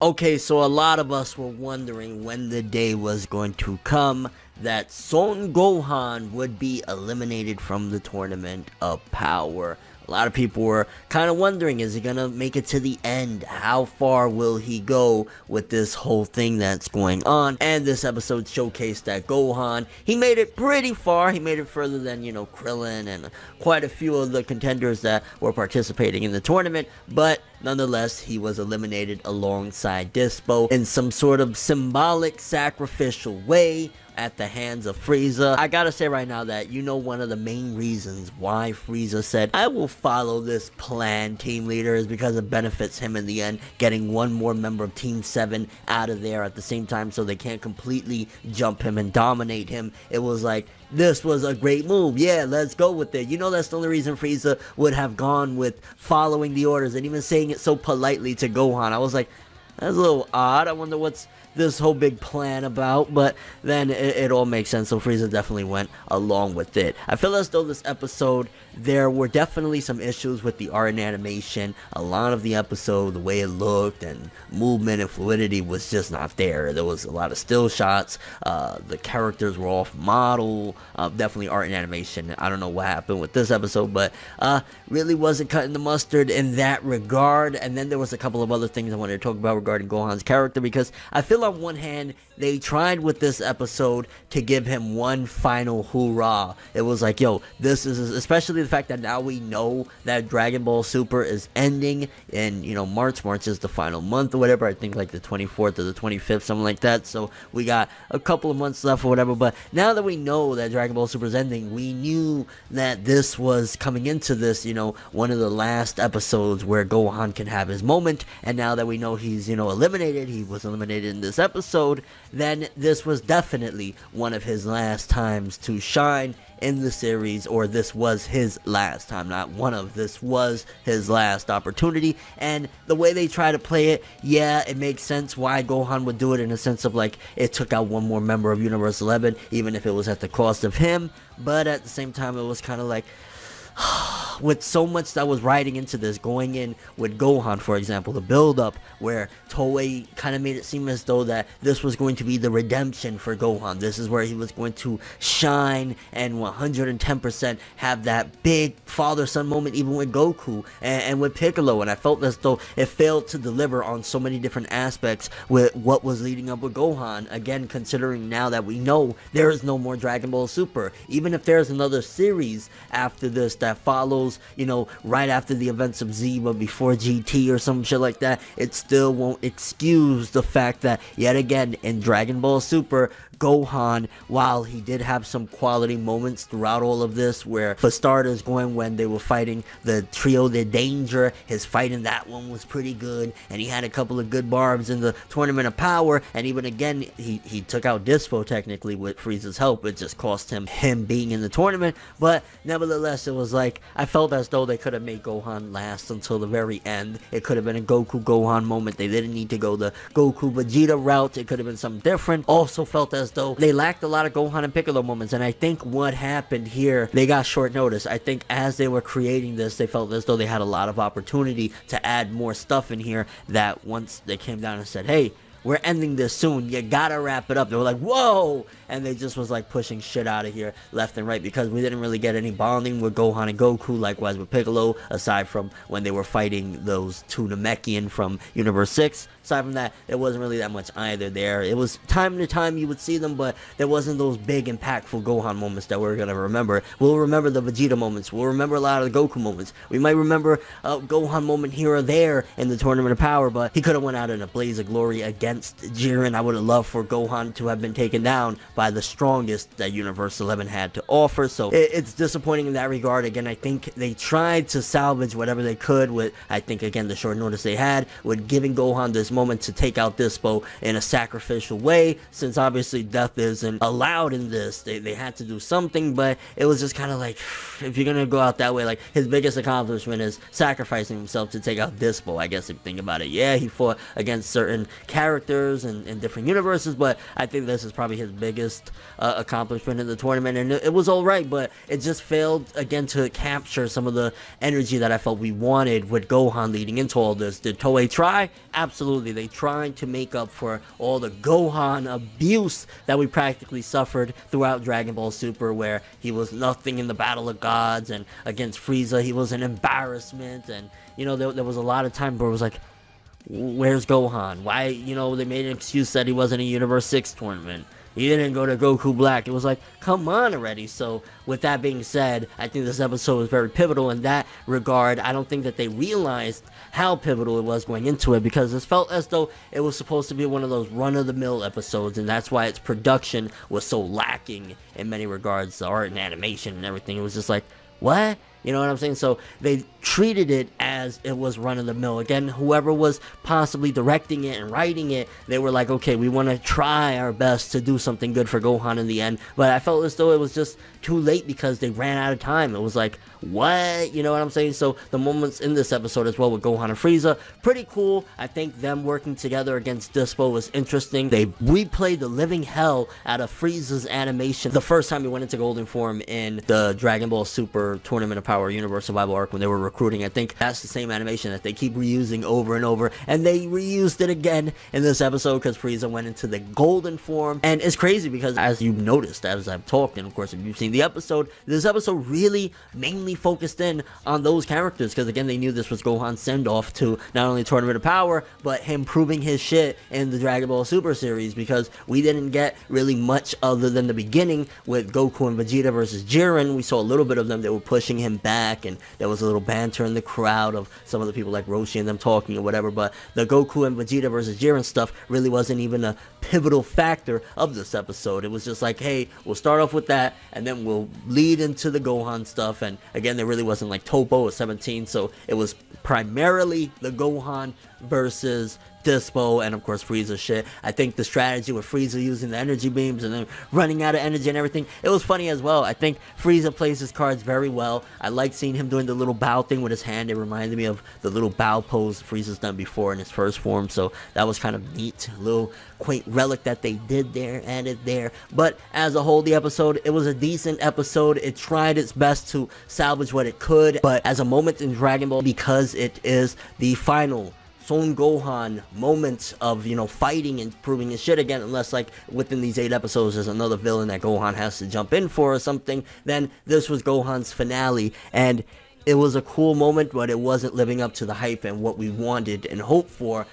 Okay, so a lot of us were wondering when the day was going to come that Son Gohan would be eliminated from the Tournament of Power. A lot of people were kind of wondering, is he going to make it to the end? How far will he go with this whole thing that's going on? And this episode showcased that Gohan, he made it pretty far. He made it further than, Krillin and quite a few of the contenders that were participating in the tournament. But nonetheless, he was eliminated alongside Dyspo in some sort of symbolic sacrificial way at the hands of Frieza. I gotta say right now that one of the main reasons why Frieza said, I will follow this plan, team leader, is because it benefits him in the end, getting one more member of Team 7 out of there at the same time so they can't completely jump him and dominate him. It was like, this was a great move. Yeah, let's go with it. That's the only reason Frieza would have gone with following the orders and even saying it so politely to Gohan. I was like, that's a little odd. I wonder what's this whole big plan about, but then it all makes sense, so Frieza definitely went along with it. I feel as though this episode, there were definitely some issues with the art and animation. A lot of the episode, the way it looked and movement and fluidity was just not there. There was a lot of still shots, the characters were off model, definitely art and animation. I don't know what happened with this episode, but really wasn't cutting the mustard in that regard. And then there was a couple of other things I wanted to talk about regarding Gohan's character, because I feel on one hand, they tried with this episode to give him one final hoorah. It was like, yo, this is, especially the fact that now we know that Dragon Ball Super is ending in, March. March is the final month or whatever. I think like the 24th or the 25th, something like that. So we got a couple of months left or whatever. But now that we know that Dragon Ball Super is ending, we knew that this was coming into this, one of the last episodes where Gohan can have his moment. And now that we know he's, eliminated, he was eliminated in this episode, then this was definitely one of his last times to shine in the series, or this was his last time, not one of, this was his last opportunity. And the way they try to play it, yeah, it makes sense why Gohan would do it, in a sense of like, it took out one more member of Universe 11, even if it was at the cost of him. But at the same time, it was kind of like, with so much that was riding into this, going in with Gohan, for example, the build-up where Toei kind of made it seem as though that this was going to be the redemption for Gohan. This is where he was going to shine and 110% have that big father-son moment, even with Goku and with Piccolo. And I felt as though it failed to deliver on so many different aspects with what was leading up with Gohan. Again, considering now that we know there is no more Dragon Ball Super, even if there's another series after this that follows, right after the events of Z but before GT or some shit like that, it still won't excuse the fact that, yet again, in Dragon Ball Super, Gohan, while he did have some quality moments throughout all of this, where for starters, going when they were fighting the Trio de Danger, his fight in that one was pretty good, and he had a couple of good barbs in the Tournament of Power, and even again, he took out Dyspo technically with Frieza's help. It just cost him being in the tournament, but nevertheless, it was like, I felt as though they could have made Gohan last until the very end. It could have been a Goku Gohan moment. They didn't need to go the Goku Vegeta route. It could have been something different. Also felt as though they lacked a lot of Gohan and Piccolo moments, and I think what happened here, they got short notice. I think as they were creating this, they felt as though they had a lot of opportunity to add more stuff in here, that once they came down and said, hey, we're ending this soon, you gotta wrap it up, they were like, whoa, and they just was like pushing shit out of here left and right, because we didn't really get any bonding with Gohan and Goku, likewise with Piccolo, aside from when they were fighting those two Namekian from Universe 6. Aside from that, there wasn't really that much either there. It was time to time you would see them, but there wasn't those big impactful Gohan moments that we're gonna remember. We'll remember the Vegeta moments, we'll remember a lot of the Goku moments, we might remember a Gohan moment here or there in the Tournament of Power, but he could have went out in a blaze of glory against Jiren. I would have loved for Gohan to have been taken down by the strongest that Universe 11 had to offer, so it's disappointing in that regard. Again, I think they tried to salvage whatever they could with, I think, again, the short notice they had with giving Gohan this moment to take out Dyspo in a sacrificial way, since obviously death isn't allowed in this. They had to do something, but it was just kind of like, if you're gonna go out that way, like, his biggest accomplishment is sacrificing himself to take out Dyspo, I guess, if you think about it. Yeah, he fought against certain characters characters in different universes, but I think this is probably his biggest accomplishment in the tournament, and it was alright, but it just failed again to capture some of the energy that I felt we wanted with Gohan leading into all this. Did Toei try? Absolutely. They tried to make up for all the Gohan abuse that we practically suffered throughout Dragon Ball Super, where he was nothing in the Battle of Gods, and against Frieza he was an embarrassment, and you know, there was a lot of time where it was like, where's Gohan? Why, you know, they made an excuse that he wasn't in Universe 6 tournament. He didn't go to Goku Black. It was like, come on already. So with that being said, I think this episode was very pivotal in that regard. I don't think that they realized how pivotal it was going into it, because it felt as though it was supposed to be one of those run-of-the-mill episodes, and that's why its production was so lacking in many regards. The art and animation and everything, it was just like, what? You know what I'm saying? So they treated it as it was run-of-the-mill. Again, whoever was possibly directing it and writing it, they were like, okay, we want to try our best to do something good for Gohan in the end. But I felt as though it was just too late because they ran out of time. It was like, what? You know what I'm saying? So the moments in this episode as well with Gohan and Frieza, pretty cool. I think them working together against Dyspo was interesting. They replayed the living hell out of Frieza's animation the first time he went into golden form in the Dragon Ball Super Tournament of Power Universe Survival arc when they were recruiting. I think that's the same animation that they keep reusing over and over, and they reused it again in this episode because Frieza went into the golden form. And it's crazy because, as you've noticed as I've talked, and of course if you've seen the episode, this episode really mainly focused in on those characters, because again, they knew this was Gohan's send-off to not only Tournament of Power, but him proving his shit in the Dragon Ball Super series, because we didn't get really much other than the beginning with Goku and Vegeta versus Jiren. We saw a little bit of them. They were pushing him back, and there was a little banter in the crowd of some of the people like Roshi and them talking or whatever, but the Goku and Vegeta versus Jiren stuff really wasn't even a pivotal factor of this episode. It was just like, hey, we'll start off with that, and then we'll lead into the Gohan stuff. And again, there really wasn't like Toppo or 17, so it was primarily the Gohan versus Dyspo and of course Frieza shit. I think the strategy with Frieza using the energy beams and then running out of energy and everything, it was funny as well. I think Frieza plays his cards very well. I like seeing him doing the little bow thing with his hand. It reminded me of the little bow pose Frieza's done before in his first form, so that was kind of neat. A little quaint relic that they did there, added there. But as a whole, the episode, it was a decent episode. It tried its best to salvage what it could, but as a moment in Dragon Ball, because it is the final Son Gohan moment of, you know, fighting and proving his shit again, unless like within these 8 episodes there's another villain that Gohan has to jump in for or something, then this was Gohan's finale, and it was a cool moment, but it wasn't living up to the hype and what we wanted and hoped for.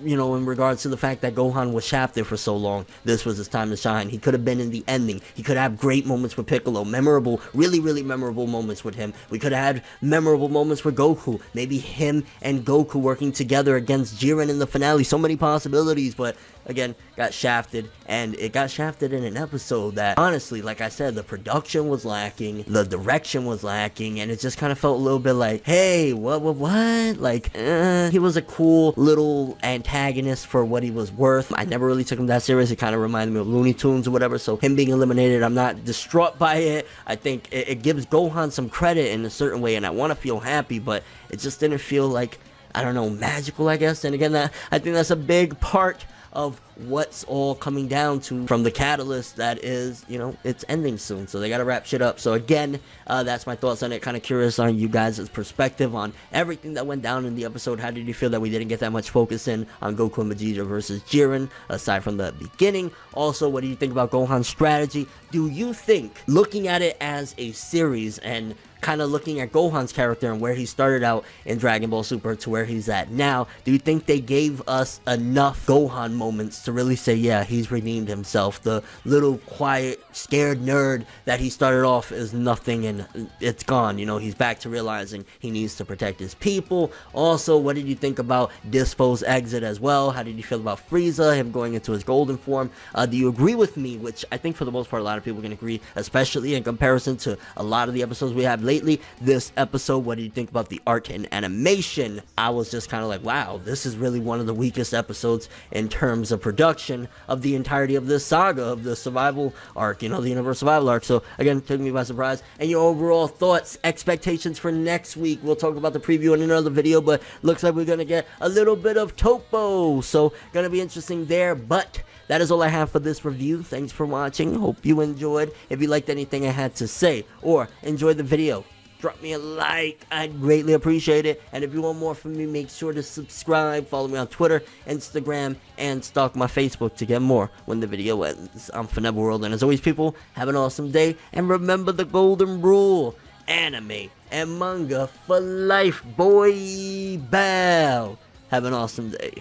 You know, in regards to the fact that Gohan was shafted for so long, this was his time to shine. He could have been in the ending. He could have great moments with Piccolo, memorable, really, really memorable moments with him. We could have had memorable moments with Goku. Maybe him and Goku working together against Jiren in the finale. So many possibilities, but again, got shafted, and it got shafted in an episode that, honestly, like I said, the production was lacking, the direction was lacking, and it just kind of felt a little bit like, hey, what, like, he was a cool little antagonist for what he was worth. I never really took him that serious. It kind of reminded me of Looney Tunes or whatever, so him being eliminated, I'm not distraught by it. I think it gives Gohan some credit in a certain way, and I want to feel happy, but it just didn't feel like, I don't know, magical, I guess. And again, I think that's a big part of what's all coming down to from the catalyst that is, you know, it's ending soon, so they gotta wrap shit up. So again, that's my thoughts on it. Kind of curious on you guys' perspective on everything that went down in the episode. How did you feel that we didn't get that much focus in on Goku and Vegeta versus Jiren aside from the beginning? Also, what do you think about Gohan's strategy? Do you think, looking at it as a series and kind of looking at Gohan's character and where he started out in Dragon Ball Super to where he's at now, do you think they gave us enough Gohan moments to really say, yeah, he's redeemed himself? The little quiet, scared nerd that he started off is nothing and it's gone. You know, he's back to realizing he needs to protect his people. Also, what did you think about Dyspo's exit as well? How did you feel about Frieza, him going into his golden form? Do you agree with me, which I think for the most part a lot of people can agree, especially in comparison to a lot of the episodes we have lately, lately. This episode, what do you think about the art and animation? I was just kind of like, wow, this is really one of the weakest episodes in terms of production of the entirety of this saga, of the survival arc, the universe survival arc. So again, took me by surprise. And your overall thoughts, expectations for next week. We'll talk about the preview in another video, but looks like we're gonna get a little bit of Toppo, so gonna be interesting there. But that is all I have for this review. Thanks for watching. Hope you enjoyed. If you liked anything I had to say or enjoyed the video, drop me a like. I'd greatly appreciate it. And if you want more from me, make sure to subscribe. Follow me on Twitter, Instagram, and stalk my Facebook to get more when the video ends. I'm ForneverWorld, and as always, people, have an awesome day. And remember the golden rule: anime and manga for life, boy. Bow. Have an awesome day.